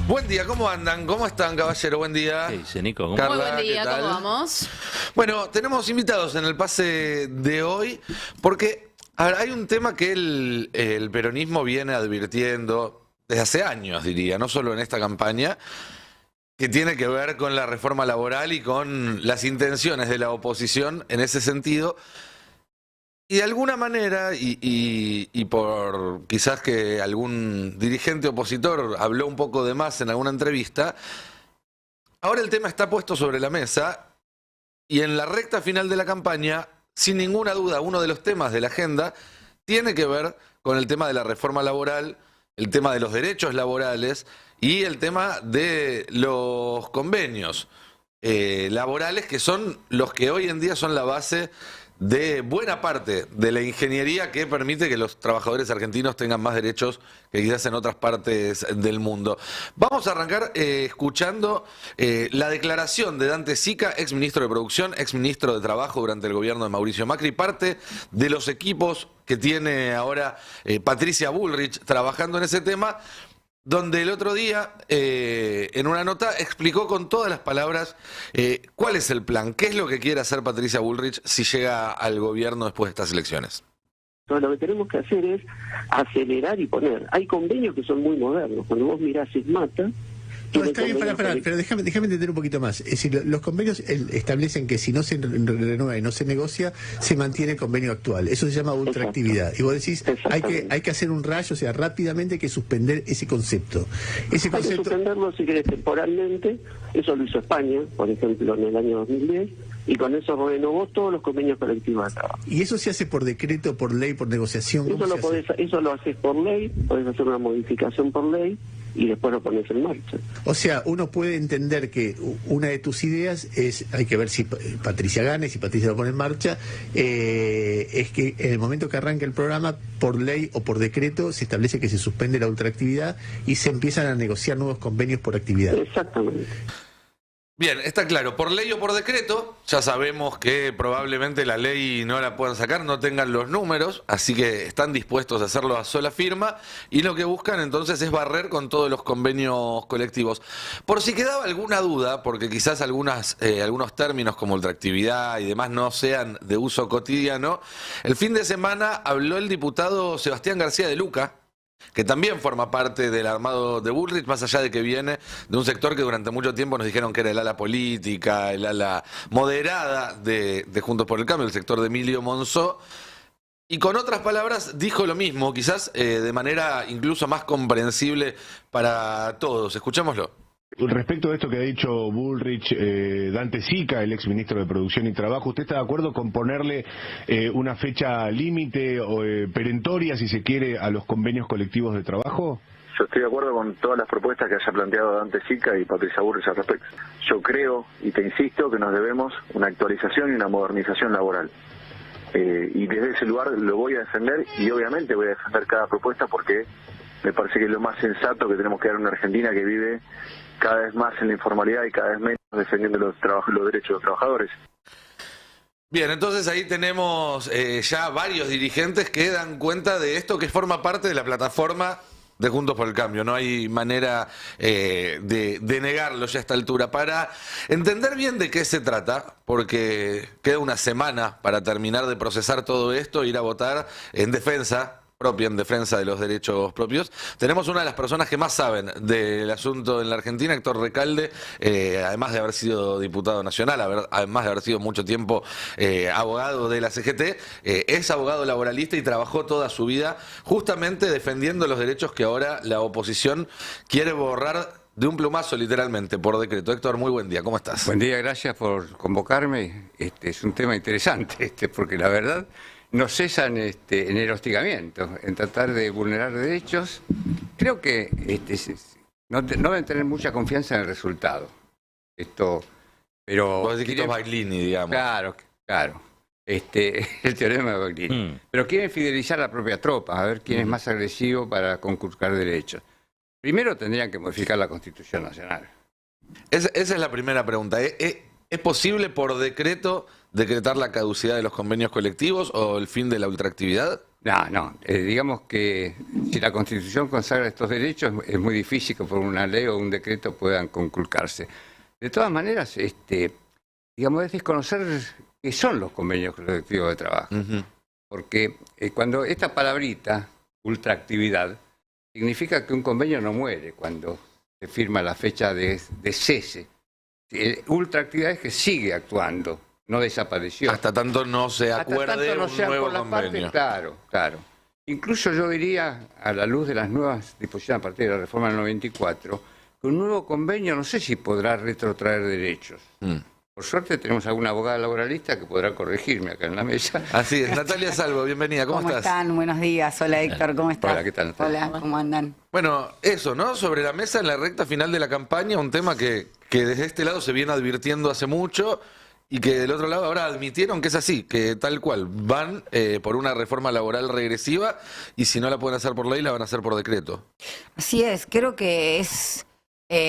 Buen día, ¿cómo andan? ¿Cómo están, caballero? Buen día. ¿Qué dice, Nico? ¿Cómo? Carla, Muy buen día, ¿qué tal? ¿cómo vamos? Bueno, tenemos invitados en el pase de hoy porque a ver, hay un tema que el peronismo viene advirtiendo desde hace años, diría, no solo en esta campaña, que tiene que ver con la reforma laboral y con las intenciones de la oposición en ese sentido. Y de alguna manera, y por quizás que algún dirigente opositor habló un poco de más en alguna entrevista, ahora el tema está puesto sobre la mesa y en la recta final de la campaña, sin ninguna duda, uno de los temas de la agenda tiene que ver con el tema de la reforma laboral, el tema de los derechos laborales y el tema de los convenios laborales, que son los que hoy en día son la base de buena parte de la ingeniería que permite que los trabajadores argentinos tengan más derechos que quizás en otras partes del mundo. Vamos a arrancar escuchando la declaración de Dante Sica, ex ministro de Producción, ex ministro de Trabajo durante el gobierno de Mauricio Macri, parte de los equipos que tiene ahora Patricia Bullrich trabajando en ese tema, donde el otro día, en una nota, explicó con todas las palabras cuál es el plan, qué es lo que quiere hacer Patricia Bullrich si llega al gobierno después de estas elecciones. Entonces, lo que tenemos que hacer es acelerar y poner. Hay convenios que son muy modernos. Cuando vos mirás SIGMATA... No, está bien, pero déjame entender un poquito más. Es decir, los convenios establecen que si no se renueva y no se negocia, se mantiene el convenio actual. Eso se llama ultraactividad. Y vos decís, hay que hacer un rayo, o sea, rápidamente hay que suspender ese concepto. Hay que suspenderlo, si querés, temporalmente. Eso lo hizo España, por ejemplo, en el año 2010. Y con eso renovó todos los convenios colectivos de trabajo. ¿Y eso se hace por decreto, por ley, por negociación? Eso lo haces por ley, podés hacer una modificación por ley y después lo pones en marcha. O sea, uno puede entender que una de tus ideas es, hay que ver si Patricia gana y si Patricia lo pone en marcha, es que en el momento que arranca el programa, por ley o por decreto, se establece que se suspende la ultraactividad y se empiezan a negociar nuevos convenios por actividad. Exactamente. Bien, está claro, por ley o por decreto, ya sabemos que probablemente la ley no la puedan sacar, no tengan los números, así que están dispuestos a hacerlo a sola firma y lo que buscan entonces es barrer con todos los convenios colectivos. Por si quedaba alguna duda, porque quizás algunos términos como ultraactividad y demás no sean de uso cotidiano, el fin de semana habló el diputado Sebastián García de Luca, que también forma parte del armado de Bullrich, más allá de que viene de un sector que durante mucho tiempo nos dijeron que era el ala política, el ala moderada de Juntos por el Cambio, el sector de Emilio Monzó, y con otras palabras dijo lo mismo, quizás de manera incluso más comprensible para todos. Escuchémoslo. Respecto de esto que ha dicho Bullrich, Dante Sica, el ex ministro de Producción y Trabajo, ¿usted está de acuerdo con ponerle una fecha límite o perentoria, si se quiere, a los convenios colectivos de trabajo? Yo estoy de acuerdo con todas las propuestas que haya planteado Dante Sica y Patricia Bullrich al respecto. Yo creo, y te insisto, que nos debemos una actualización y una modernización laboral. Y desde ese lugar lo voy a defender y obviamente voy a defender cada propuesta porque me parece que es lo más sensato que tenemos que dar a una Argentina que vive cada vez más en la informalidad y cada vez menos defendiendo los derechos de los trabajadores. Bien, entonces ahí tenemos ya varios dirigentes que dan cuenta de esto, que forma parte de la plataforma de Juntos por el Cambio. No hay manera de negarlo ya a esta altura. Para entender bien de qué se trata, porque queda una semana para terminar de procesar todo esto, ir a votar en defensa propia, en defensa de los derechos propios. Tenemos una de las personas que más saben del asunto en la Argentina, Héctor Recalde, además de haber sido diputado nacional, además de haber sido mucho tiempo abogado de la CGT, es abogado laboralista y trabajó toda su vida justamente defendiendo los derechos que ahora la oposición quiere borrar de un plumazo, literalmente, por decreto. Héctor, muy buen día, ¿cómo estás? Buen día, gracias por convocarme. Es un tema interesante, porque la verdad no cesan en el hostigamiento, en tratar de vulnerar derechos. Creo que no deben tener mucha confianza en el resultado. Pero vos decís que Baglini, digamos. Claro. El teorema de Baglini. Pero quieren fidelizar a la propia tropa, a ver quién es más agresivo para conculcar derechos. Primero tendrían que modificar la Constitución Nacional. Esa es la primera pregunta. ¿Es posible por decreto decretar la caducidad de los convenios colectivos o el fin de la ultraactividad? Digamos que si la Constitución consagra estos derechos, es muy difícil que por una ley o un decreto puedan conculcarse. De todas maneras, digamos, es desconocer qué son los convenios colectivos de trabajo. Porque cuando esta palabrita, ultraactividad, significa que un convenio no muere cuando se firma la fecha de cese. Ultraactividad es que sigue actuando, no desapareció. Hasta tanto no se acuerde un nuevo convenio. Claro. Incluso yo diría, a la luz de las nuevas disposiciones a partir de la reforma del 94, que un nuevo convenio no sé si podrá retrotraer derechos. Por suerte tenemos alguna abogada laboralista que podrá corregirme acá en la mesa. Así es. Natalia Salvo, bienvenida. ¿Cómo estás? Están? Buenos días. Hola, Héctor. ¿Cómo estás? Hola, ¿qué tal, Natalia? Hola, ¿cómo andan? Bueno, eso, ¿no? Sobre la mesa en la recta final de la campaña, un tema que desde este lado se viene advirtiendo hace mucho y que del otro lado ahora admitieron que es así, que tal cual, van por una reforma laboral regresiva y si no la pueden hacer por ley, la van a hacer por decreto. Así es, creo que es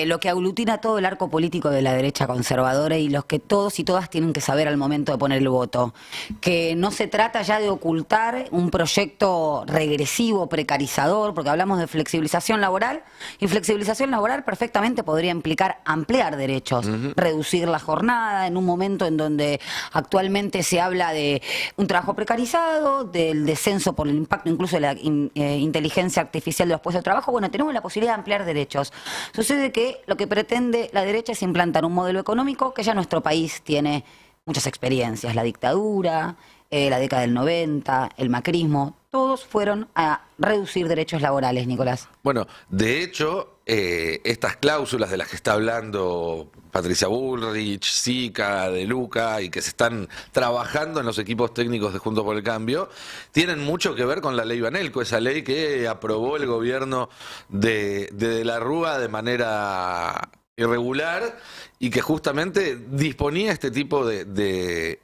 lo que aglutina todo el arco político de la derecha conservadora y los que todos y todas tienen que saber al momento de poner el voto. Que no se trata ya de ocultar un proyecto regresivo, precarizador, porque hablamos de flexibilización laboral, y flexibilización laboral perfectamente podría implicar ampliar derechos, reducir la jornada en un momento en donde actualmente se habla de un trabajo precarizado, del descenso por el impacto incluso de la inteligencia artificial de los puestos de trabajo. Bueno, tenemos la posibilidad de ampliar derechos. Sucede que lo que pretende la derecha es implantar un modelo económico que ya nuestro país tiene muchas experiencias. La dictadura, la década del 90, el macrismo, todos fueron a reducir derechos laborales, Nicolás. Bueno, de hecho, estas cláusulas de las que está hablando Patricia Bullrich, Sica, De Luca y que se están trabajando en los equipos técnicos de Juntos por el Cambio, tienen mucho que ver con la ley Banelco, esa ley que aprobó el gobierno de la Rúa de manera irregular y que justamente disponía este tipo de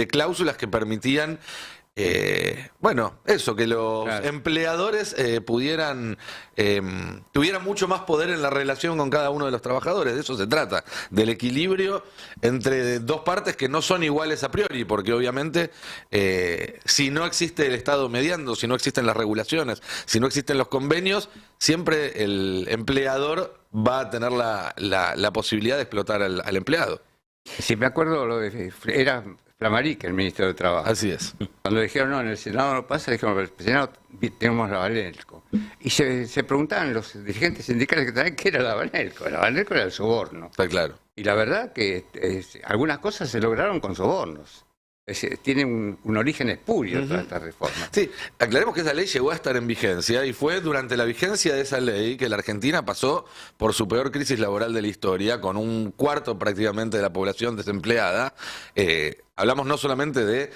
cláusulas que permitían bueno, eso, que los empleadores tuvieran mucho más poder en la relación con cada uno de los trabajadores. De eso se trata, del equilibrio entre dos partes que no son iguales a priori, porque obviamente si no existe el Estado mediando, si no existen las regulaciones, si no existen los convenios, siempre el empleador va a tener la posibilidad de explotar al empleado. Si me acuerdo, era Flamaric, el ministro de Trabajo. Así es. Cuando dijeron, no, en el Senado no pasa, dijeron, en el Senado tenemos la Banelco. Y se preguntaban los dirigentes sindicales que también qué era la Banelco. La Banelco era el soborno. Está claro. Y la verdad que algunas cosas se lograron con sobornos. Tiene un origen espurio toda esta reforma. Sí, aclaremos que esa ley llegó a estar en vigencia y fue durante la vigencia de esa ley que la Argentina pasó por su peor crisis laboral de la historia, con un cuarto prácticamente de la población desempleada. Hablamos no solamente de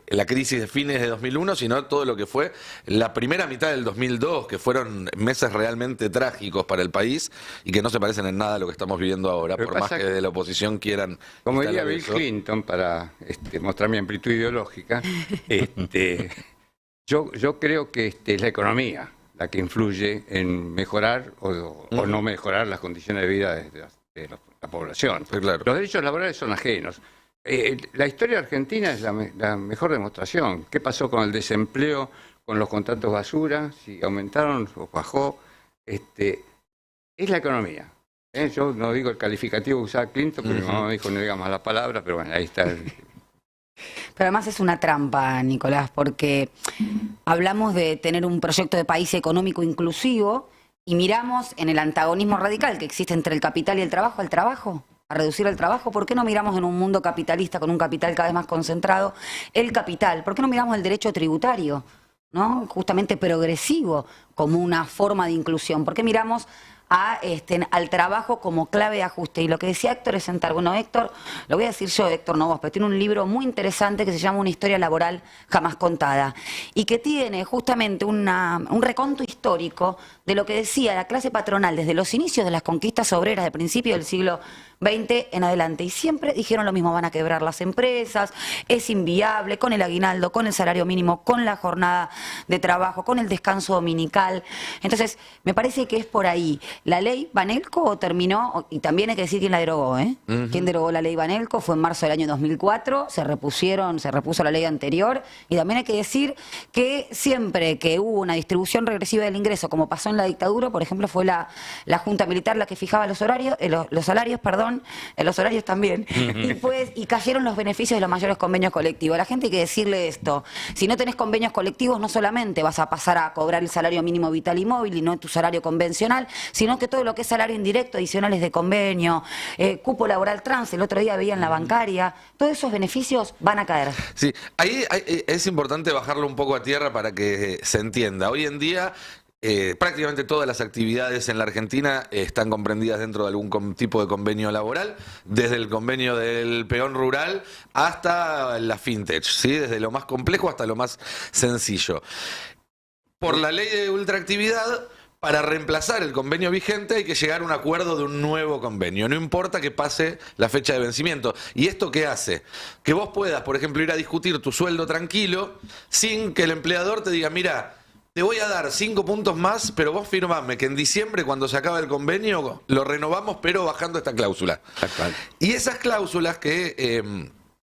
la crisis de fines de 2001, sino todo lo que fue la primera mitad del 2002, que fueron meses realmente trágicos para el país y que no se parecen en nada a lo que estamos viviendo ahora, por más que de la oposición quieran... Como diría Bill Clinton, para mostrar mi amplitud ideológica, yo creo que es la economía la que influye en mejorar o no mejorar las condiciones de vida de la población. Sí, claro. Los derechos laborales son ajenos. La historia argentina es la mejor demostración. ¿Qué pasó con el desempleo, con los contratos basura? Si aumentaron o bajó. Es la economía. Yo no digo el calificativo que usaba Clinton, porque mi mamá me dijo no diga más la palabra, pero bueno, ahí está. Pero además es una trampa, Nicolás, porque hablamos de tener un proyecto de país económico inclusivo y miramos en el antagonismo radical que existe entre el capital y el trabajo, al trabajo. A reducir el trabajo. ¿Por qué no miramos en un mundo capitalista con un capital cada vez más concentrado el capital? ¿Por qué no miramos el derecho tributario, ¿no? Justamente progresivo como una forma de inclusión? ¿Por qué miramos al trabajo como clave de ajuste? Y lo que decía Héctor es sentar. Bueno, Héctor, lo voy a decir yo, Héctor, no vos, pero tiene un libro muy interesante que se llama Una historia laboral jamás contada y que tiene justamente un reconto histórico de lo que decía la clase patronal desde los inicios de las conquistas obreras de principio del siglo 20 en adelante. Y siempre dijeron lo mismo, van a quebrar las empresas, es inviable, con el aguinaldo, con el salario mínimo, con la jornada de trabajo, con el descanso dominical. Entonces, me parece que es por ahí. La ley Banelco terminó, y también hay que decir quién la derogó, ¿eh? ¿Quién derogó la ley Banelco? Fue en marzo del año 2004, se repuso la ley anterior, y también hay que decir que siempre que hubo una distribución regresiva del ingreso, como pasó en la dictadura, por ejemplo, fue la Junta Militar la que fijaba los horarios, los salarios, perdón, los horarios también, y cayeron los beneficios de los mayores convenios colectivos. A la gente hay que decirle esto: si no tenés convenios colectivos, no solamente vas a pasar a cobrar el salario mínimo vital y móvil y no tu salario convencional, sino que todo lo que es salario indirecto, adicionales de convenio, cupo laboral trans, el otro día veía en la bancaria, todos esos beneficios van a caer. Sí, ahí es importante bajarlo un poco a tierra para que se entienda. Hoy en día prácticamente todas las actividades en la Argentina están comprendidas dentro de algún tipo de convenio laboral, desde el convenio del peón rural hasta la fintech, ¿sí? Desde lo más complejo hasta lo más sencillo. Por la ley de ultraactividad, para reemplazar el convenio vigente hay que llegar a un acuerdo de un nuevo convenio, no importa que pase la fecha de vencimiento. ¿Y esto qué hace? Que vos puedas, por ejemplo, ir a discutir tu sueldo tranquilo sin que el empleador te diga: mira, te voy a dar 5 puntos más, pero vos firmame que en diciembre, cuando se acabe el convenio, lo renovamos, pero bajando esta cláusula. Y esas cláusulas que...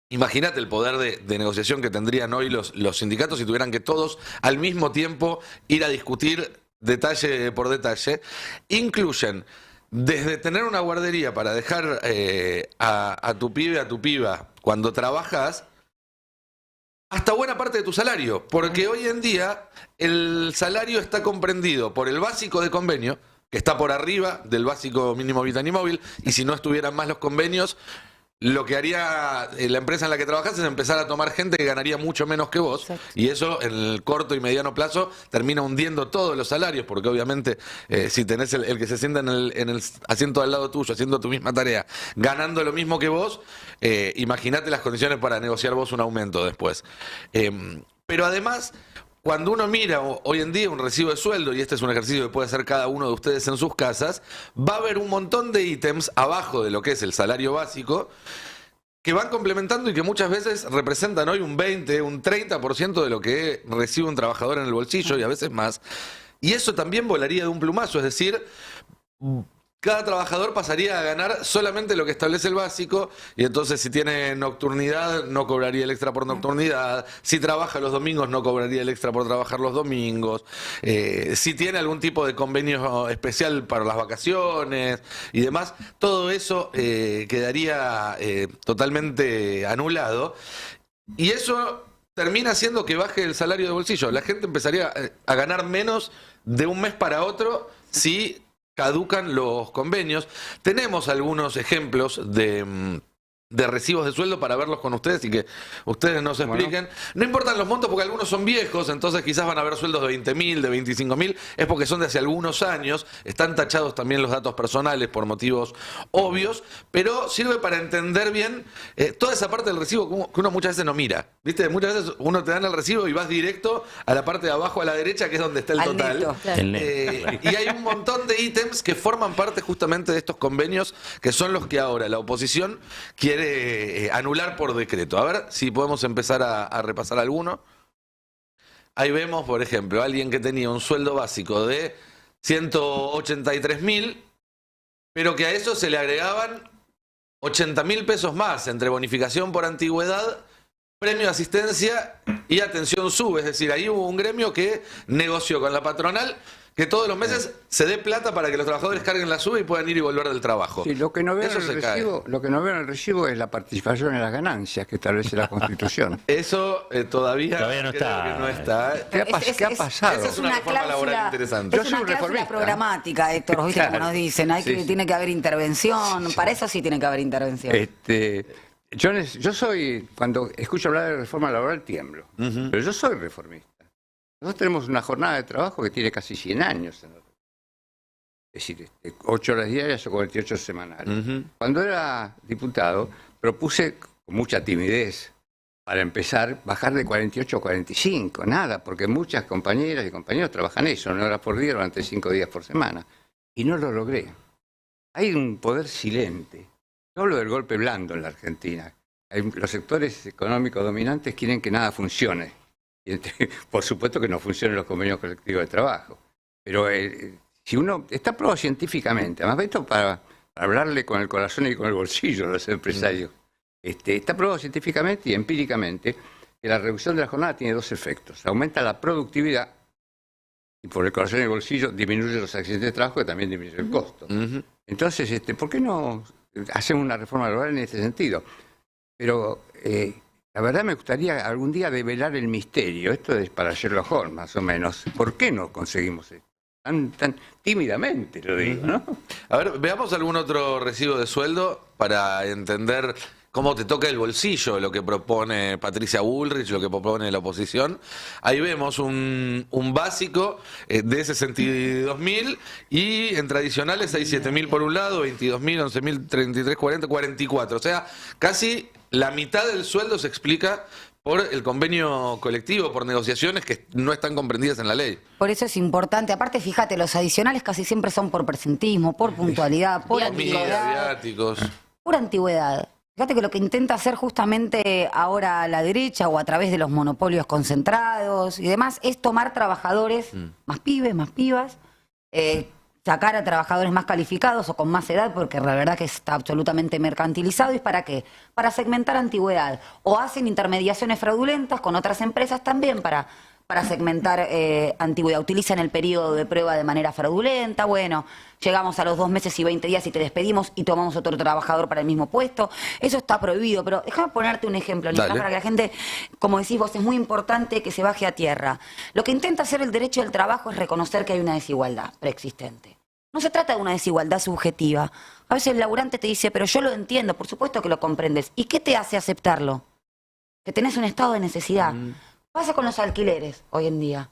imagínate el poder de negociación que tendrían hoy los sindicatos si tuvieran que todos al mismo tiempo ir a discutir detalle por detalle. Incluyen desde tener una guardería para dejar a tu pibe, a tu piba, cuando trabajas, hasta buena parte de tu salario. Porque hoy en día el salario está comprendido por el básico de convenio, que está por arriba del básico mínimo vital y móvil, y si no estuvieran más los convenios, lo que haría la empresa en la que trabajas es empezar a tomar gente que ganaría mucho menos que vos. Exacto. Y eso en el corto y mediano plazo termina hundiendo todos los salarios, porque obviamente si tenés el que se sienta en el asiento al lado tuyo haciendo tu misma tarea, ganando lo mismo que vos, imagínate las condiciones para negociar vos un aumento después. Pero además, cuando uno mira hoy en día un recibo de sueldo, y este es un ejercicio que puede hacer cada uno de ustedes en sus casas, va a haber un montón de ítems abajo de lo que es el salario básico que van complementando y que muchas veces representan hoy un 20, un 30% de lo que recibe un trabajador en el bolsillo, y a veces más. Y eso también volaría de un plumazo, es decir, cada trabajador pasaría a ganar solamente lo que establece el básico, y entonces si tiene nocturnidad no cobraría el extra por nocturnidad, si trabaja los domingos no cobraría el extra por trabajar los domingos, si tiene algún tipo de convenio especial para las vacaciones y demás, todo eso quedaría totalmente anulado, y eso termina haciendo que baje el salario de bolsillo. La gente empezaría a ganar menos de un mes para otro si caducan los convenios. Tenemos algunos ejemplos de recibos de sueldo para verlos con ustedes y que ustedes nos expliquen. No importan los montos porque algunos son viejos, entonces quizás van a haber sueldos de 20.000, de 25.000, es porque son de hace algunos años, están tachados también los datos personales por motivos obvios, pero sirve para entender bien toda esa parte del recibo que uno muchas veces no mira. ¿Viste? Muchas veces uno te dan el recibo y vas directo a la parte de abajo a la derecha, que es donde está el total. Neto, claro. Y hay un montón de ítems que forman parte justamente de estos convenios, que son los que ahora la oposición quiere anular por decreto. A ver si podemos empezar a repasar alguno. Ahí vemos, por ejemplo, alguien que tenía un sueldo básico de 183.000, pero que a eso se le agregaban 80.000 pesos más entre bonificación por antigüedad, premio de asistencia y atención sub. Es decir, ahí hubo un gremio que negoció con la patronal que todos los meses se dé plata para que los trabajadores carguen la sube y puedan ir y volver del trabajo. Sí, lo que no veo en el recibo es la participación en las ganancias que establece la Constitución. Eso todavía no está. No está. ¿Qué ha pasado? Esa es una reforma laboral interesante. Es una cláusula programática, Héctor, ¿viste? Como nos dicen? Tiene que haber intervención. Sí. Para eso sí tiene que haber intervención. Yo soy, cuando escucho hablar de reforma laboral, tiemblo. Pero yo soy reformista. Nosotros tenemos una jornada de trabajo que tiene casi 100 años. Es decir, 8 horas diarias o 48 semanales. Cuando era diputado, propuse con mucha timidez, para empezar, bajar de 48 a 45. Nada, porque muchas compañeras y compañeros trabajan eso, 9 horas por día durante 5 días por semana. Y no lo logré. Hay un poder silente Yo hablo del golpe blando en la Argentina. Los sectores económicos dominantes quieren que nada funcione. Y por supuesto que no funcionen los convenios colectivos de trabajo. Pero si uno está probado científicamente, además esto para hablarle con el corazón y con el bolsillo a los empresarios, está probado científicamente y empíricamente que la reducción de la jornada tiene dos efectos. Aumenta la productividad y por el corazón y el bolsillo disminuye los accidentes de trabajo, que también disminuye el costo. Entonces, ¿por qué no hacemos una reforma laboral en este sentido? Pero la verdad me gustaría algún día develar el misterio. Esto es para Sherlock Holmes, más o menos. ¿Por qué no conseguimos esto? Tan tímidamente lo digo, ¿no? A ver, veamos algún otro recibo de sueldo para entender cómo te toca el bolsillo lo que propone Patricia Bullrich, lo que propone la oposición. Ahí vemos un básico de 62.000 y en tradicionales hay 7.000 por un lado, 22.000, 11.000, 33, 40, 44. O sea, casi la mitad del sueldo se explica por el convenio colectivo, por negociaciones que no están comprendidas en la ley. Por eso es importante. Aparte, fíjate, los adicionales casi siempre son por presentismo, por puntualidad, por antigüedad. Viáticos. Por antigüedad. Fíjate que lo que intenta hacer justamente ahora la derecha o a través de los monopolios concentrados y demás es tomar trabajadores, más pibes, más pibas, sacar a trabajadores más calificados o con más edad, porque la verdad que está absolutamente mercantilizado. ¿Y para qué? Para segmentar antigüedad. O hacen intermediaciones fraudulentas con otras empresas también para segmentar antigüedad. Utilizan el periodo de prueba de manera fraudulenta. Bueno, llegamos a los 2 meses y 20 días y te despedimos y tomamos otro trabajador para el mismo puesto. Eso está prohibido, pero déjame ponerte un ejemplo, Nicolás, para que la gente, como decís vos, es muy importante que se baje a tierra. Lo que intenta hacer el derecho del trabajo es reconocer que hay una desigualdad preexistente. No se trata de una desigualdad subjetiva. A veces el laburante te dice, pero yo lo entiendo, por supuesto que lo comprendes. ¿Y qué te hace aceptarlo? Que tenés un estado de necesidad. Pasa con los alquileres hoy en día.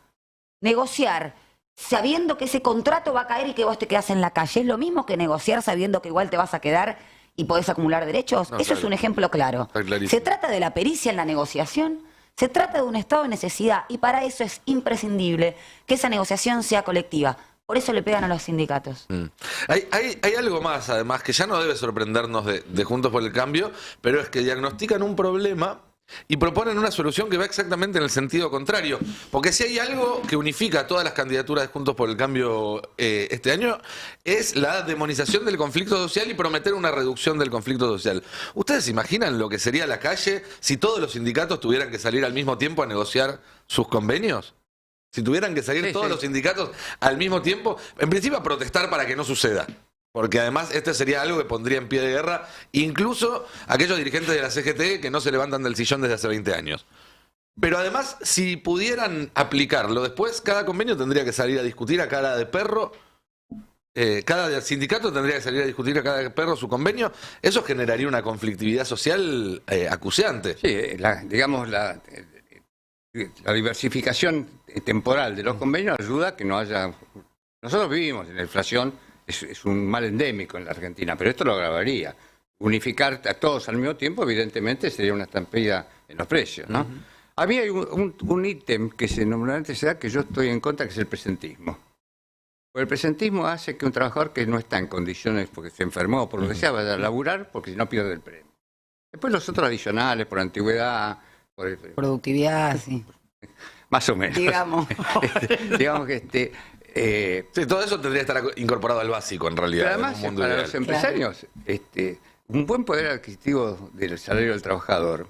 Negociar sabiendo que ese contrato va a caer y que vos te quedás en la calle. ¿Es lo mismo que negociar sabiendo que igual te vas a quedar y podés acumular derechos? No, eso claro. Es un ejemplo claro. Se trata de la pericia en la negociación, se trata de un estado de necesidad y para eso es imprescindible que esa negociación sea colectiva. Por eso le pegan a los sindicatos. Hay algo más, además, que ya no debe sorprendernos de Juntos por el Cambio, pero es que diagnostican un problema y proponen una solución que va exactamente en el sentido contrario. Porque si hay algo que unifica a todas las candidaturas de Juntos por el Cambio este año, es la demonización del conflicto social y prometer una reducción del conflicto social. ¿Ustedes se imaginan lo que sería la calle si todos los sindicatos tuvieran que salir al mismo tiempo a negociar sus convenios? Si tuvieran que salir todos los sindicatos al mismo tiempo, en principio a protestar para que no suceda. Porque además este sería algo que pondría en pie de guerra incluso aquellos dirigentes de la CGT que no se levantan del sillón desde hace 20 años. Pero además, si pudieran aplicarlo después, cada convenio tendría que salir a discutir a cara de perro, cada sindicato tendría que salir a discutir a cara de perro su convenio. Eso generaría una conflictividad social acuciante. Sí, digamos la diversificación temporal de los convenios ayuda a que no haya... Nosotros vivimos en la inflación, es un mal endémico en la Argentina, pero esto lo agravaría. Unificar a todos al mismo tiempo, evidentemente, sería una estampida en los precios, ¿no? A mí hay un ítem que normalmente se da que yo estoy en contra, que es el presentismo. Porque el presentismo hace que un trabajador que no está en condiciones, porque se enfermó o por lo que sea, vaya a laburar, porque si no pierde el premio. Después los otros adicionales, por antigüedad... Productividad, sí. Más o menos. Digamos. Digamos que sí, todo eso tendría que estar incorporado al básico, en realidad. Pero además, para ideal. Los empresarios, un buen poder adquisitivo del salario del trabajador.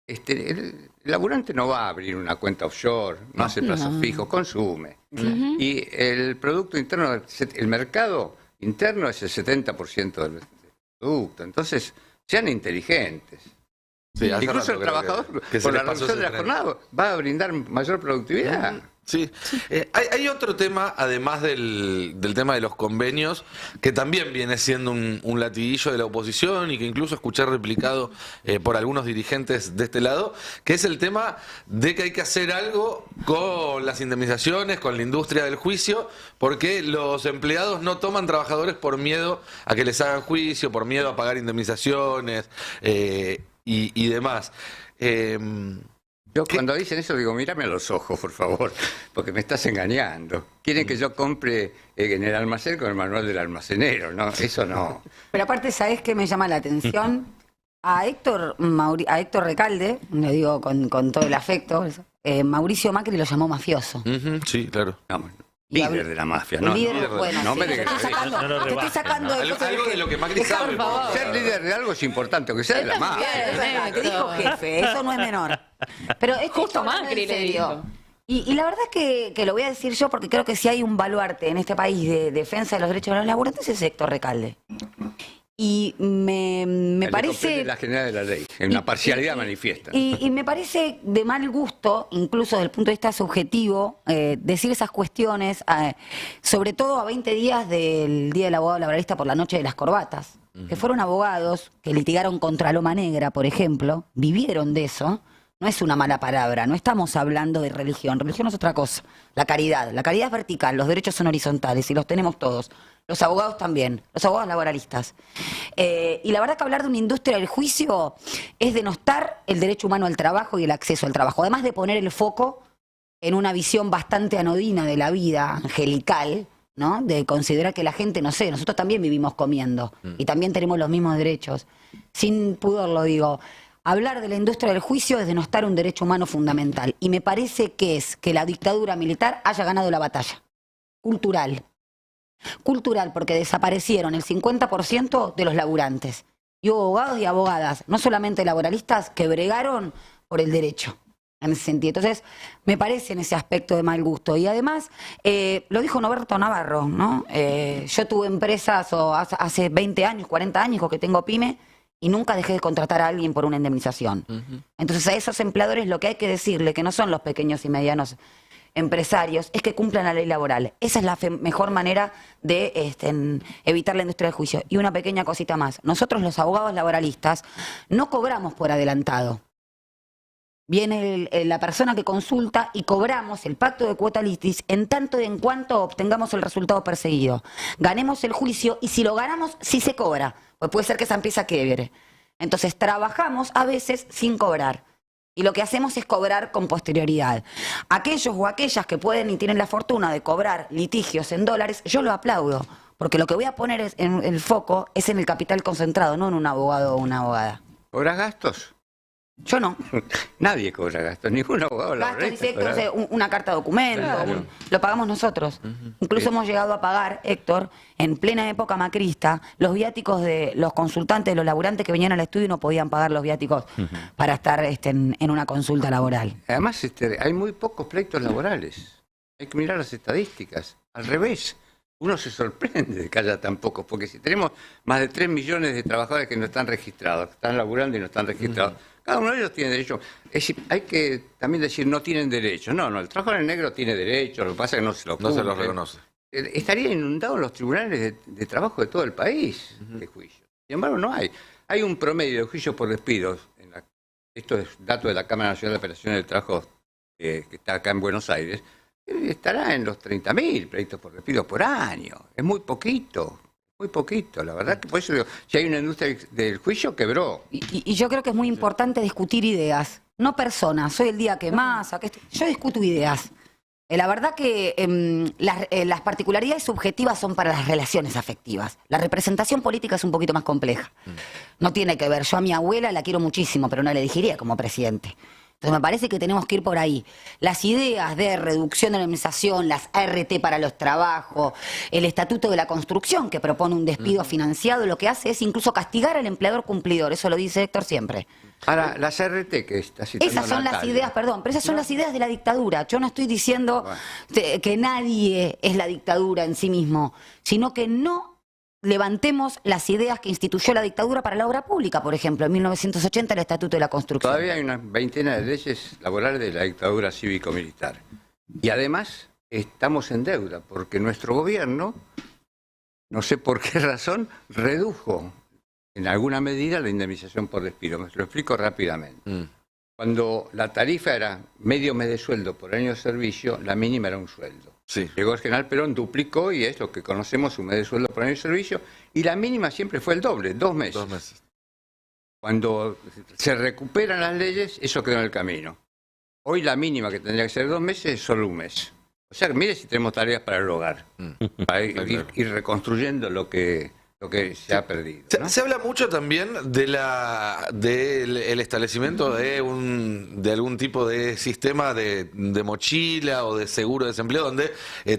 El laburante no va a abrir una cuenta offshore, no hace plazos fijos, consume. Y el Producto Interno, el mercado interno es el 70% del producto. Entonces, sean inteligentes. Sí, incluso el trabajador, con la reducción de la jornada, va a brindar mayor productividad. Sí. Hay otro tema, además del tema de los convenios, que también viene siendo un latiguillo de la oposición y que incluso escuché replicado por algunos dirigentes de este lado, que es el tema de que hay que hacer algo con las indemnizaciones, con la industria del juicio, porque los empleados no toman trabajadores por miedo a que les hagan juicio, por miedo a pagar indemnizaciones y demás. Yo cuando dicen eso digo, mírame a los ojos, por favor, porque me estás engañando. Quieren que yo compre en el almacén con el manual del almacenero, ¿no? Eso no. Pero aparte, ¿sabés qué me llama la atención? A Héctor Recalde, le digo con todo el afecto, Mauricio Macri lo llamó mafioso. Sí, claro. No, Y líder habla- de la mafia, ¿no? Líder, bueno, no sí, me te digas estoy eso. sacando, No lo te estoy rebajes, sacando no. de cosas Algo de lo que Macri Dejá, sabe, por favor. Ser líder de algo es importante, aunque sea de la mafia. Es verdad, que dijo jefe, eso no es menor. Pero Justo Macri le dijo. Y la verdad que lo voy a decir yo porque creo que si hay un baluarte en este país de defensa de los derechos de los laburantes es Héctor Recalde. Y me Le parece... comprende la generalidad de la ley, en una parcialidad manifiesta. Y me parece de mal gusto, incluso desde el punto de vista subjetivo, decir esas cuestiones, sobre todo a 20 días del Día del Abogado Laboralista por la noche de las corbatas, que fueron abogados que litigaron contra Loma Negra, por ejemplo, vivieron de eso. No es una mala palabra, no estamos hablando de religión. Religión es otra cosa. La caridad es vertical, los derechos son horizontales y los tenemos todos. Los abogados también, los abogados laboralistas. Y la verdad que hablar de una industria del juicio es denostar el derecho humano al trabajo y el acceso al trabajo. Además de poner el foco en una visión bastante anodina de la vida, angelical, ¿no? De considerar que la gente, no sé, nosotros también vivimos comiendo y también tenemos los mismos derechos. Sin pudor lo digo. Hablar de la industria del juicio es denostar un derecho humano fundamental. Y me parece que es que la dictadura militar haya ganado la batalla. Cultural. Cultural, porque desaparecieron el 50% de los laburantes. Y hubo abogados y abogadas, no solamente laboralistas, que bregaron por el derecho. En ese sentido. Entonces, me parece en ese aspecto de mal gusto. Y además, lo dijo Norberto Navarro, ¿no? Yo tuve empresas hace 20 años, 40 años, que tengo pyme, y nunca dejé de contratar a alguien por una indemnización. Entonces, a esos empleadores lo que hay que decirle, que no son los pequeños y medianos empresarios, es que cumplan la ley laboral. Esa es la mejor manera de evitar la industria del juicio. Y una pequeña cosita más. Nosotros, los abogados laboralistas, no cobramos por adelantado. Viene la persona que consulta y cobramos el pacto de cuota litis en tanto y en cuanto obtengamos el resultado perseguido. Ganemos el juicio y si lo ganamos, sí se cobra. Pues puede ser que esa empresa quiebre. Entonces trabajamos a veces sin cobrar. Y lo que hacemos es cobrar con posterioridad. Aquellos o aquellas que pueden y tienen la fortuna de cobrar litigios en dólares, yo lo aplaudo. Porque lo que voy a poner en el foco es en el capital concentrado, no en un abogado o una abogada. ¿Cobras gastos? Yo no. Nadie cobra gastos, ningún abogado Gastos laboralista directos, cobra. una carta de documento, Claro. lo pagamos nosotros. Incluso hemos llegado a pagar, Héctor, en plena época macrista, los viáticos de los consultantes, de los laburantes que venían al estudio y no podían pagar los viáticos para estar en una consulta laboral. Además, hay muy pocos pleitos laborales. Hay que mirar las estadísticas. Al revés, uno se sorprende de que haya tan pocos, porque si tenemos más de 3 millones de trabajadores que no están registrados, que están laburando y no están registrados, cada uno de ellos tiene derecho. Es decir, hay que también decir no tienen derecho. No, el trabajador en negro tiene derecho, lo que pasa es que no se lo No se los cumple. reconoce. Estaría inundados los tribunales de trabajo de todo el país de juicio. Sin embargo, no hay. Hay un promedio de juicios por despidos. Esto es dato de la Cámara Nacional de Operaciones del Trabajo, que está acá en Buenos Aires. Estará en los 30.000 pleitos por despido por año. Es muy poquito. Muy poquito, la verdad que por eso digo, si hay una industria del juicio, quebró. Y yo creo que es muy importante discutir ideas, no personas. Soy el día que más, yo discuto ideas. La verdad que las particularidades subjetivas son para las relaciones afectivas. La representación política es un poquito más compleja. No tiene que ver. Yo a mi abuela la quiero muchísimo, pero no la elegiría como presidente. Entonces me parece que tenemos que ir por ahí. Las ideas de reducción de la indemnización, las ART para los trabajos, el Estatuto de la Construcción que propone un despido financiado, lo que hace es incluso castigar al empleador cumplidor. Eso lo dice Héctor siempre. Ahora, las RT que está citando Esas son las Natalia. ideas, perdón, pero esas son las ideas de la dictadura. Yo no estoy diciendo que nadie es la dictadura en sí mismo, sino que no levantemos las ideas que instituyó la dictadura para la obra pública, por ejemplo, en 1980 el Estatuto de la Construcción. Todavía hay una veintena de leyes laborales de la dictadura cívico-militar. Y además estamos en deuda, porque nuestro gobierno, no sé por qué razón, redujo en alguna medida la indemnización por despido. Me lo explico rápidamente. Cuando la tarifa era medio mes de sueldo por año de servicio, la mínima era un sueldo. Sí. Llegó el general Perón, duplicó y es lo que conocemos, un mes de sueldo por año de servicio, y la mínima siempre fue el doble, 2 meses. 2 meses. Cuando se recuperan las leyes, eso quedó en el camino. Hoy la mínima que tendría que ser 2 meses es solo 1 mes. O sea, mire si tenemos tareas para el hogar, para ir reconstruyendo lo que se ha perdido, ¿no? Se habla mucho también del establecimiento de algún tipo de sistema de mochila o de seguro de desempleo donde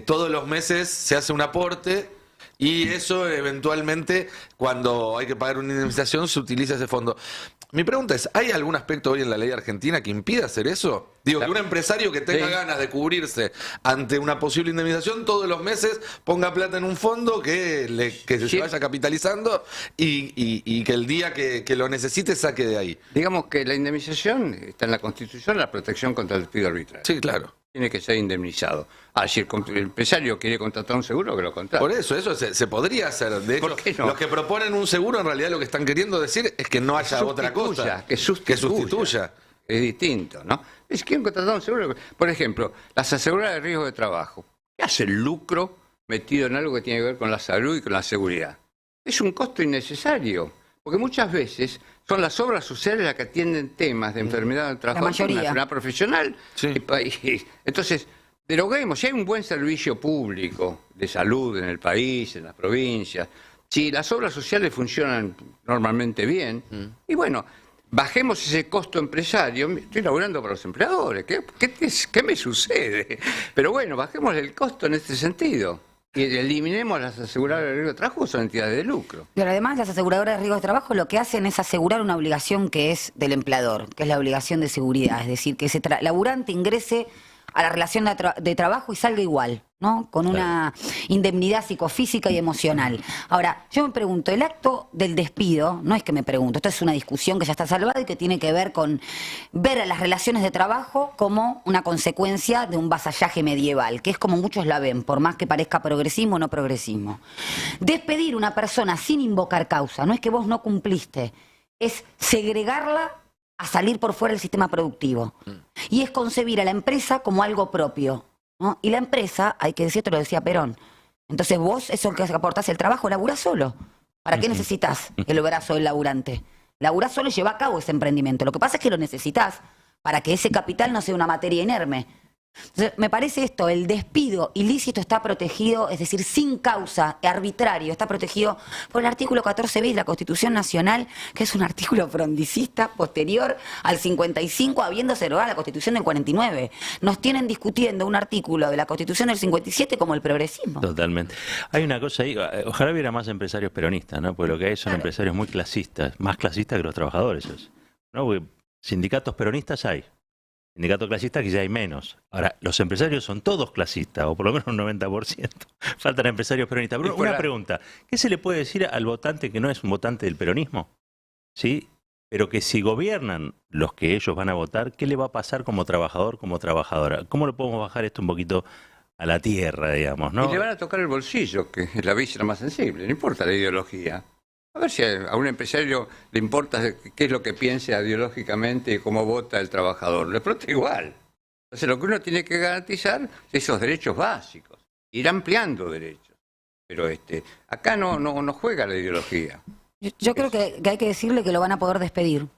todos los meses se hace un aporte y eso eventualmente cuando hay que pagar una indemnización se utiliza ese fondo. Mi pregunta es, ¿hay algún aspecto hoy en la ley argentina que impida hacer eso? Digo, que un empresario que tenga ganas de cubrirse ante una posible indemnización todos los meses ponga plata en un fondo que se vaya capitalizando y que el día que lo necesite saque de ahí. Digamos que la indemnización está en la Constitución, la protección contra el despido arbitral. Sí, claro. Tiene que ser indemnizado. Si el empresario quiere contratar un seguro, que lo contrate. Por eso se podría hacer. De hecho, ¿Por qué no? los que proponen un seguro en realidad lo que están queriendo decir es que no haya otra cosa. Que sustituya. Es distinto, ¿no? Es que quieren contratar un seguro. Por ejemplo, las aseguradoras de riesgo de trabajo. ¿Qué hace el lucro metido en algo que tiene que ver con la salud y con la seguridad? Es un costo innecesario. Porque muchas veces son las obras sociales las que atienden temas de enfermedad del trabajador, una enfermedad profesional. Sí. Entonces, deroguemos. Si hay un buen servicio público de salud en el país, en las provincias, si las obras sociales funcionan normalmente bien, y bueno, bajemos ese costo empresario. Estoy laburando para los empleadores. ¿Qué me sucede? Pero bueno, bajemos el costo en este sentido. Y eliminemos las aseguradoras de riesgo de trabajo, son entidades de lucro. Pero además las aseguradoras de riesgo de trabajo lo que hacen es asegurar una obligación que es del empleador, que es la obligación de seguridad, es decir, que ese laburante ingrese a la relación de trabajo y salga igual, ¿no? Con una indemnidad psicofísica y emocional. Ahora, yo me pregunto, el acto del despido, no es que me pregunto, esto es una discusión que ya está salvada y que tiene que ver con ver a las relaciones de trabajo como una consecuencia de un vasallaje medieval, que es como muchos la ven, por más que parezca progresismo o no progresismo. Despedir a una persona sin invocar causa, no es que vos no cumpliste, es segregarla a salir por fuera del sistema productivo. Y es concebir a la empresa como algo propio, ¿no? Y la empresa, hay que decir, esto lo decía Perón, entonces vos, eso que aportás el trabajo, laburás solo. ¿Para qué necesitas el brazo del laburante? Laburás solo y lleva a cabo ese emprendimiento. Lo que pasa es que lo necesitas para que ese capital no sea una materia inerme. Entonces, me parece esto, el despido ilícito está protegido, es decir, sin causa, arbitrario, está protegido por el artículo 14b de la Constitución Nacional, que es un artículo frondicista posterior al 55, habiéndose derogado la Constitución del 49. Nos tienen discutiendo un artículo de la Constitución del 57 como el progresismo. Totalmente. Hay una cosa ahí, ojalá hubiera más empresarios peronistas, ¿no? Porque lo que hay son empresarios muy clasistas, más clasistas que los trabajadores, ¿no? Porque sindicatos peronistas hay. Sindicatos clasistas quizá hay menos. Ahora, los empresarios son todos clasistas, o por lo menos un 90%. Faltan empresarios peronistas. Pero una pregunta, ¿qué se le puede decir al votante que no es un votante del peronismo? ¿Sí? Pero que si gobiernan los que ellos van a votar, ¿qué le va a pasar como trabajador, como trabajadora? ¿Cómo le podemos bajar esto un poquito a la tierra, digamos, ¿no? Y le van a tocar el bolsillo, que es la víscera más sensible, no importa la ideología. A ver si a un empresario le importa qué es lo que piensa ideológicamente y cómo vota el trabajador. Le explota igual. Entonces lo que uno tiene que garantizar es esos derechos básicos. Ir ampliando derechos. Pero acá no juega la ideología. Yo creo que hay que decirle que lo van a poder despedir.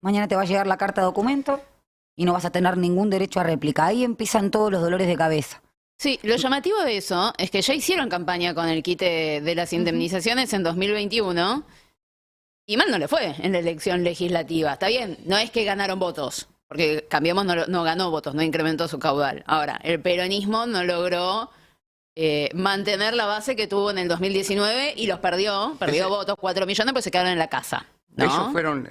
Mañana te va a llegar la carta de documento y no vas a tener ningún derecho a réplica. Ahí empiezan todos los dolores de cabeza. Sí, lo llamativo de eso es que ya hicieron campaña con el quite de las indemnizaciones en 2021 y mal no le fue en la elección legislativa. Está bien, no es que ganaron votos, porque Cambiemos no ganó votos, no incrementó su caudal. Ahora, el peronismo no logró mantener la base que tuvo en el 2019 y los perdió votos, 4 millones, pues se quedaron en la casa, ¿no? Ellos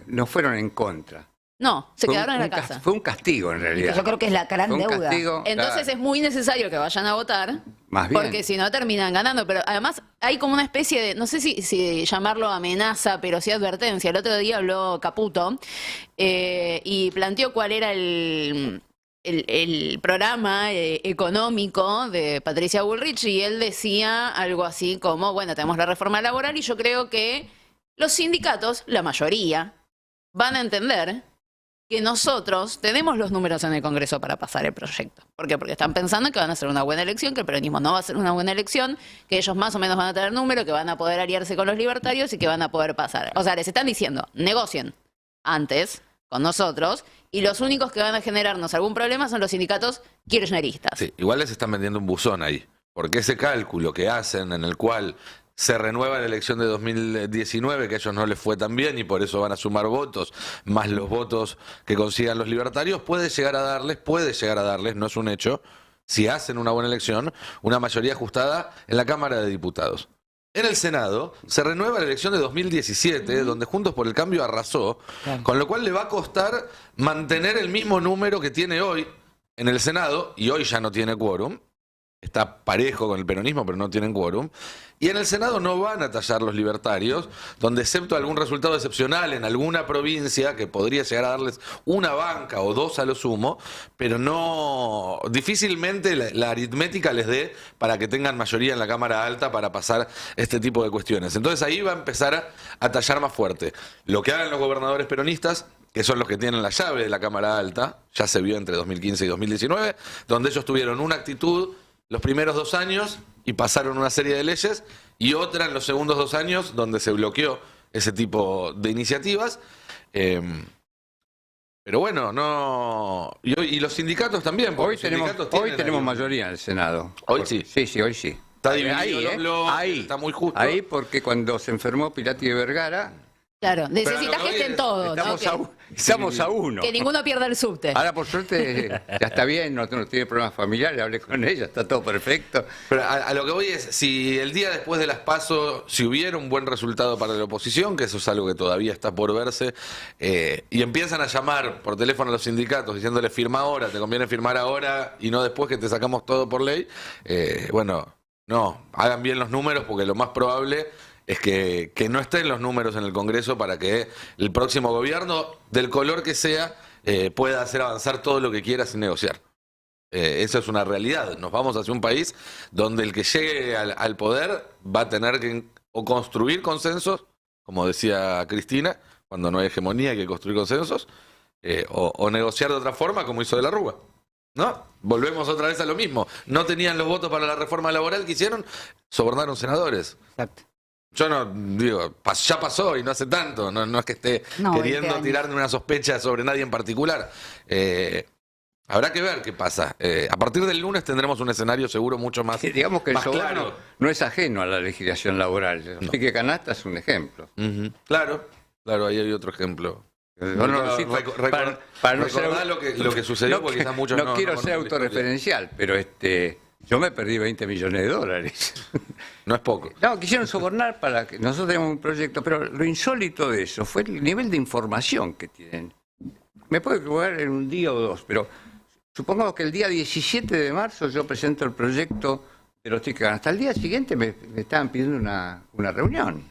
no fueron en contra. No, se quedaron en la casa. Fue un castigo en realidad. Yo creo que es la gran deuda. Castigo, entonces es muy necesario que vayan a votar, más bien, porque si no terminan ganando. Pero además hay como una especie de, no sé si llamarlo amenaza, pero sí advertencia. El otro día habló Caputo y planteó cuál era el programa económico de Patricia Bullrich y él decía algo así como, bueno, tenemos la reforma laboral y yo creo que los sindicatos, la mayoría, van a entender que nosotros tenemos los números en el Congreso para pasar el proyecto. ¿Por qué? Porque están pensando que van a hacer una buena elección, que el peronismo no va a ser una buena elección, que ellos más o menos van a tener número, que van a poder aliarse con los libertarios y que van a poder pasar. O sea, les están diciendo, negocien antes con nosotros, y los únicos que van a generarnos algún problema son los sindicatos kirchneristas. Sí, igual les están vendiendo un buzón ahí, porque ese cálculo que hacen en el cual se renueva la elección de 2019, que a ellos no les fue tan bien y por eso van a sumar votos, más los votos que consigan los libertarios, puede llegar a darles, no es un hecho, si hacen una buena elección, una mayoría ajustada en la Cámara de Diputados. En el Senado se renueva la elección de 2017, donde Juntos por el Cambio arrasó, con lo cual le va a costar mantener el mismo número que tiene hoy en el Senado, y hoy ya no tiene quórum. Está parejo con el peronismo, pero no tienen quórum. Y en el Senado no van a tallar los libertarios, donde excepto algún resultado excepcional en alguna provincia, que podría llegar a darles una banca o dos a lo sumo, pero no, difícilmente la aritmética les dé para que tengan mayoría en la Cámara Alta para pasar este tipo de cuestiones. Entonces ahí va a empezar a tallar más fuerte. Lo que hagan los gobernadores peronistas, que son los que tienen la llave de la Cámara Alta, ya se vio entre 2015 y 2019, donde ellos tuvieron una actitud los primeros 2 años y pasaron una serie de leyes, y otra en los segundos 2 años donde se bloqueó ese tipo de iniciativas. Pero bueno, no. Y los sindicatos también. Hoy tenemos mayoría en el Senado. Hoy sí. Sí, hoy sí. Está dividido ahí, los bloques, ahí, está muy justo. Ahí, porque cuando se enfermó Pilati de Vergara, Claro, necesitas que estén todos, ¿no? estamos a uno. Que ninguno pierda el subte. Ahora, por suerte, ya está bien, no tiene problemas familiares, hablé con ella, está todo perfecto. Pero a lo que voy es, si el día después de las PASO, si hubiera un buen resultado para la oposición, que eso es algo que todavía está por verse, y empiezan a llamar por teléfono a los sindicatos diciéndoles firma ahora, te conviene firmar ahora y no después que te sacamos todo por ley, bueno, no, hagan bien los números porque lo más probable es que no estén los números en el Congreso para que el próximo gobierno, del color que sea, pueda hacer avanzar todo lo que quiera sin negociar. Eso es una realidad. Nos vamos hacia un país donde el que llegue al poder va a tener que o construir consensos, como decía Cristina, cuando no hay hegemonía hay que construir consensos, o negociar de otra forma, como hizo De la Rúa. ¿No? Volvemos otra vez a lo mismo. No tenían los votos para la reforma laboral que hicieron, sobornaron senadores. Exacto. Yo no digo, ya pasó y no hace tanto, no es que esté queriendo tirarme una sospecha sobre nadie en particular. Habrá que ver qué pasa. A partir del lunes tendremos un escenario seguro mucho más digamos que el soborno claro. No es ajeno a la legislación laboral. No. Así que Canasta es un ejemplo. Claro, ahí hay otro ejemplo. No lo cito para no ser lo que sucedió, porque quizás muchos no quiero ser autorreferencial, pero yo me perdí $20 millones. No es poco. No, quisieron sobornar para que nosotros tenemos un proyecto, pero lo insólito de eso fue el nivel de información que tienen. Me puedo equivocar en un día o dos, pero supongamos que el día 17 de marzo yo presento el proyecto de los tickets. Hasta el día siguiente me estaban pidiendo una reunión.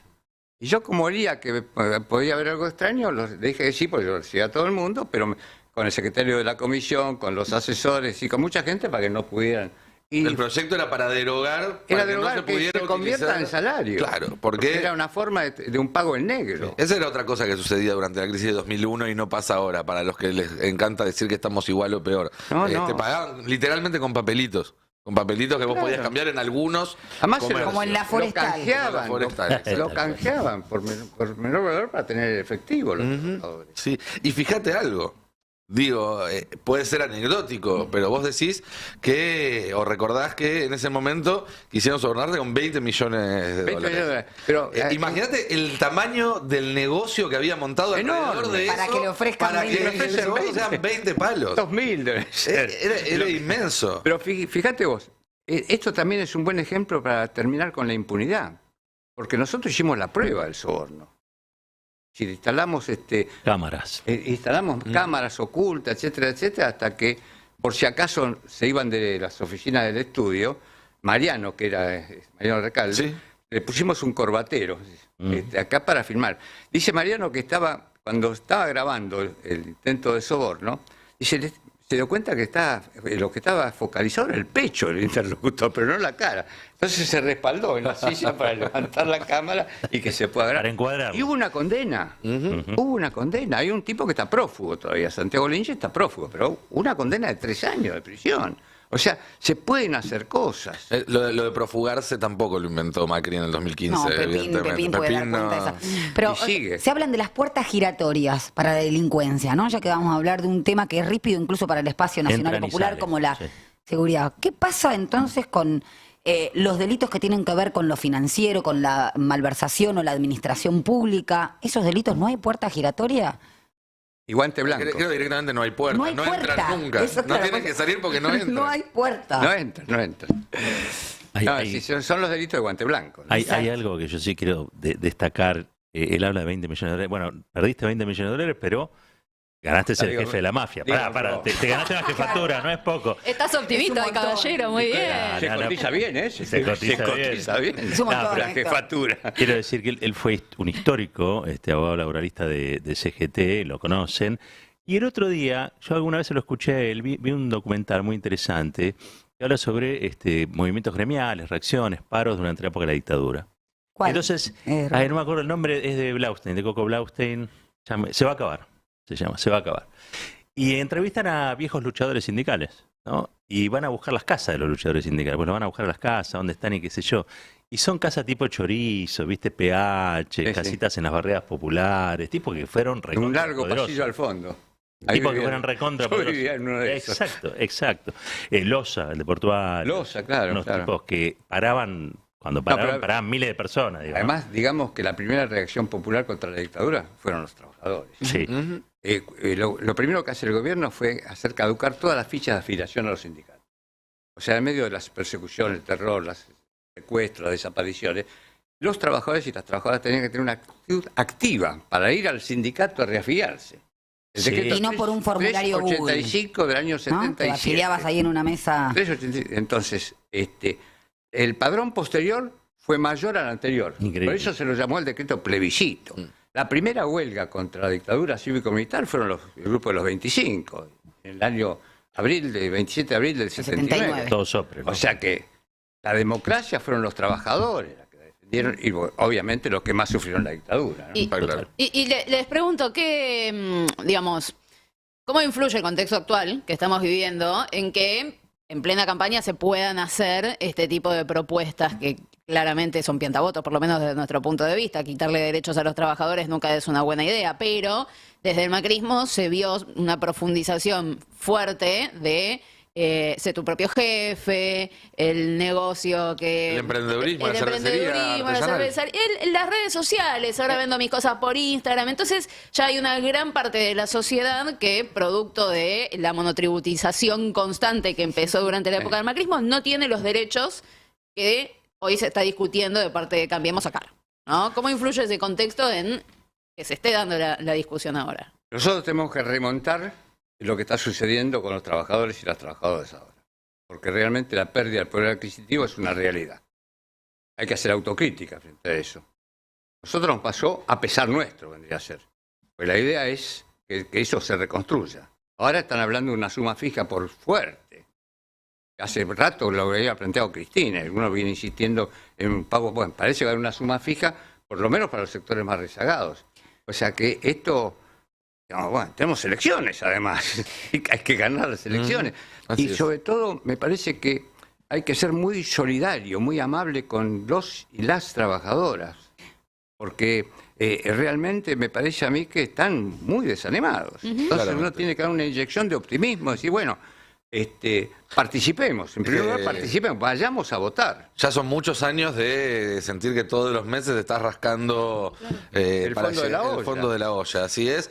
Y yo, como olía que podía haber algo extraño, le dije que sí, porque yo lo decía a todo el mundo, pero con el secretario de la comisión, con los asesores y con mucha gente para que no pudieran. Y el proyecto era para derogar, que no se pudiera se convierta en salario. Claro, porque era una forma de un pago en negro. Sí. Esa era otra cosa que sucedía durante la crisis de 2001 y no pasa ahora, para los que les encanta decir que estamos igual o peor. Te pagaban literalmente con papelitos. Con papelitos que vos podías cambiar en algunos. Además, como en la forestal. Lo canjeaban por menor valor para tener efectivo los trabajadores. Sí, y fíjate algo. Digo, puede ser anecdótico, pero vos decís que, o recordás que en ese momento quisieron sobornarte con $20 millones de dólares. Pero, imagínate el tamaño del negocio que había montado alrededor de eso. Para que le ofrezcan para que le ofrezcan 20 palos. 2.000 debe ser. Era inmenso. Pero fíjate vos, esto también es un buen ejemplo para terminar con la impunidad. Porque nosotros hicimos la prueba del soborno. Si instalamos cámaras. Instalamos cámaras ocultas, etcétera, etcétera, hasta que, por si acaso se iban de las oficinas del estudio, Mariano, que era Mariano Recalde, ¿sí? Le pusimos un corbatero acá para filmar. Dice Mariano que cuando estaba grabando el intento de soborno, dice, se dio cuenta que lo que estaba focalizado era el pecho del interlocutor, pero no la cara. Entonces se respaldó en la silla para levantar la cámara y que se pueda grabar. Para encuadrar. Y hubo una condena. Hubo una condena. Hay un tipo que está prófugo todavía. Santiago Lynch está prófugo, pero una condena de 3 años de prisión. O sea, se pueden hacer cosas. Lo de profugarse tampoco lo inventó Macri en el 2015, No, Pepín puede dar cuenta de esa. Pero Y sigue. se hablan de las puertas giratorias para la delincuencia, ¿no? Ya que vamos a hablar de un tema que es ríspido incluso para el espacio nacional y Entran y popular salen, como la sí. seguridad. ¿Qué pasa entonces con los delitos que tienen que ver con lo financiero, con la malversación o la administración pública? ¿Esos delitos no hay puerta giratoria? Y guante blanco. Creo que directamente no hay puerta, No hay entran puerta. nunca. Eso es No otra tienen cosa. que salir porque no entran. No hay puerta. No entran. No, Hay- sí, son los delitos de guante blanco, ¿no? Hay algo que yo sí quiero destacar. Él habla de 20 millones de dólares. Bueno, perdiste 20 millones de dólares, pero ganaste ser Digo, jefe de la mafia. digo, Pará, no. te ganaste una jefatura, no es poco. Estás optimista, Es un montón. caballero, muy bien. Se no, cotiza bien, ¿eh? Se cotiza bien. Es un montón, La Héctor. jefatura. Quiero decir que él fue un histórico, abogado laboralista de CGT, lo conocen. Y el otro día, yo alguna vez se lo escuché a él, vi un documental muy interesante que habla sobre movimientos gremiales, reacciones, paros durante la época de la dictadura. ¿Cuál? Entonces, Roberto. no me acuerdo el nombre, es de Blaustein, de Coco Blaustein. Se va a acabar, se llama, se va a acabar. Y entrevistan a viejos luchadores sindicales, ¿no? Y van a buscar las casas de los luchadores sindicales. Pues los van a buscar a las casas, dónde están y qué sé yo. Y son casas tipo chorizo, ¿viste? PH, Sí. casitas en las barriadas populares, tipo que fueron Un recontra largo poderosos. pasillo al fondo. Ahí Tipo que vivía- fueran recontra Yo poderosos. vivía en uno de esos. Exacto. Loza, el de Portuario. Loza, claro, Unos claro. tipos que paraban, cuando paraban miles de personas. Digo, ¿no? Además, digamos que la primera reacción popular contra la dictadura fueron los trabajadores. Sí. Ujú. Lo primero que hace el gobierno fue hacer caducar todas las fichas de afiliación a los sindicatos. O sea, en medio de las persecuciones, el terror, los secuestros, las desapariciones, los trabajadores y las trabajadoras tenían que tener una actitud activa para ir al sindicato a reafiliarse. El Sí. decreto Y no por un formulario 385 del año ¿No? Te 77. afiliabas ahí en una mesa. 387. Entonces, el padrón posterior fue mayor al anterior. Increíble. Por eso se lo llamó el decreto plebiscito. La primera huelga contra la dictadura cívico-militar fueron el grupo de los 25, en el año 27 de abril del 79. Todo sopre. O sea que la democracia fueron los trabajadores la que la defendieron y obviamente los que más sufrieron la dictadura, ¿no? Y, Está claro. les pregunto, digamos, ¿cómo influye el contexto actual que estamos viviendo en que en plena campaña se puedan hacer este tipo de propuestas que claramente son piantavotos, por lo menos desde nuestro punto de vista? Quitarle derechos a los trabajadores nunca es una buena idea, pero desde el macrismo se vio una profundización fuerte de sé tu propio jefe, el negocio que... El emprendedurismo, el la cervecería emprendedurismo, la artesanal. cervecería, las redes sociales, ahora vendo mis cosas por Instagram, entonces ya hay una gran parte de la sociedad que, producto de la monotributización constante que empezó durante la época del macrismo, no tiene los derechos que hoy se está discutiendo de parte de Cambiemos a Cara, ¿no? ¿Cómo influye ese contexto en que se esté dando la discusión ahora? Nosotros tenemos que remontar lo que está sucediendo con los trabajadores y las trabajadoras ahora. Porque realmente la pérdida del poder adquisitivo es una realidad. Hay que hacer autocrítica frente a eso. Nosotros nos pasó a pesar nuestro, vendría a ser. Pues la idea es que eso se reconstruya. Ahora están hablando de una suma fija por fuerte. Hace rato lo había planteado Cristina. Uno viene insistiendo en un pago. Bueno, parece que va a haber una suma fija, por lo menos para los sectores más rezagados. O sea que esto... Bueno, tenemos elecciones además, hay que ganar las elecciones. Así Y es. sobre todo me parece que hay que ser muy solidario, muy amable con los y las trabajadoras, porque realmente me parece a mí que están muy desanimados. Entonces Claramente. uno tiene que dar una inyección de optimismo, decir, bueno, participemos, en primer lugar participemos, vayamos a votar. Ya son muchos años de sentir que todos los meses te estás rascando El para fondo de la llegar- el olla. fondo de la olla. Así es.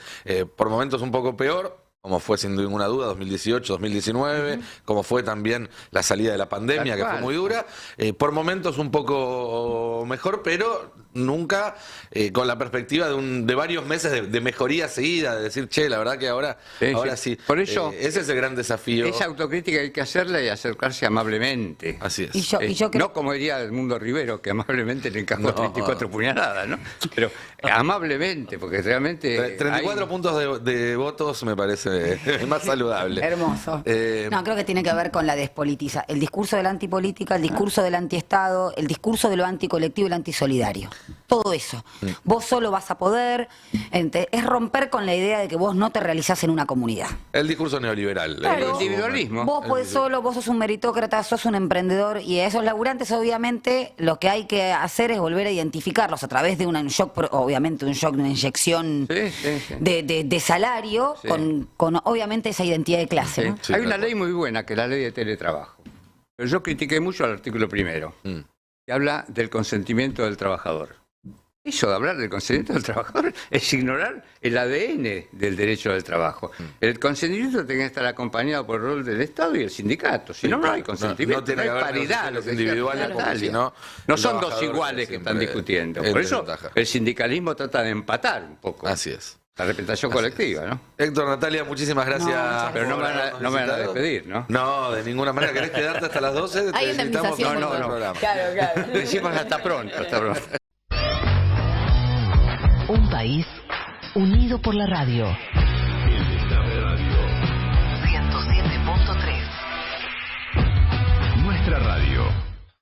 Por momentos un poco peor, como fue sin ninguna duda 2018, 2019, como fue también la salida de la pandemia, Tal que fue cual. muy dura. Por momentos un poco mejor, pero nunca con la perspectiva de varios meses de mejoría seguida, de decir, che, la verdad que ahora sí. Por eso, ese es el gran desafío. esa autocrítica hay que hacerla y acercarse amablemente. Así es. Y yo creo No como diría Edmundo Rivero, que amablemente le encajó No. 34 puñaladas, ¿no? Pero amablemente, porque realmente... 34 hay- puntos de votos me parece más saludable. Hermoso. Eh, No, creo que tiene que ver con la despolitiza. El discurso de la antipolítica, el discurso del antiestado, el discurso de lo anticolectivo y lo antisolidario. todo eso. Vos solo vas a poder, es romper con la idea de que vos no te realizás en una comunidad. El discurso neoliberal. Claro. El individualismo. Vos podés solo, vos sos un meritócrata, sos un emprendedor, y a esos laburantes obviamente lo que hay que hacer es volver a identificarlos a través de un shock, obviamente un shock, una inyección de salario, Sí. con obviamente esa identidad de clase, ¿no? Sí, Hay una tal ley muy buena, que es la ley de teletrabajo. Pero yo critiqué mucho al artículo primero, que habla del consentimiento del trabajador. Eso de hablar del consentimiento del trabajador es ignorar el ADN del derecho del trabajo. El consentimiento tiene que estar acompañado por el rol del Estado y el sindicato. Si no, no hay consentimiento, no, tiene hay que haber paridad. Lo que individuales, decía porque Natalia. si no, No el son dos trabajador iguales que están siempre discutiendo. en Por eso desventaja. el sindicalismo trata de empatar un poco Así es. la representación colectiva, ¿no? Héctor, Natalia, muchísimas gracias. Pero no me van a despedir, ¿no? No, de ninguna manera. ¿Querés quedarte hasta las 12? Hay Te necesitamos indemnización. para No, el no. programa. Claro. Decimos hasta pronto, hasta pronto. Un país unido por la radio.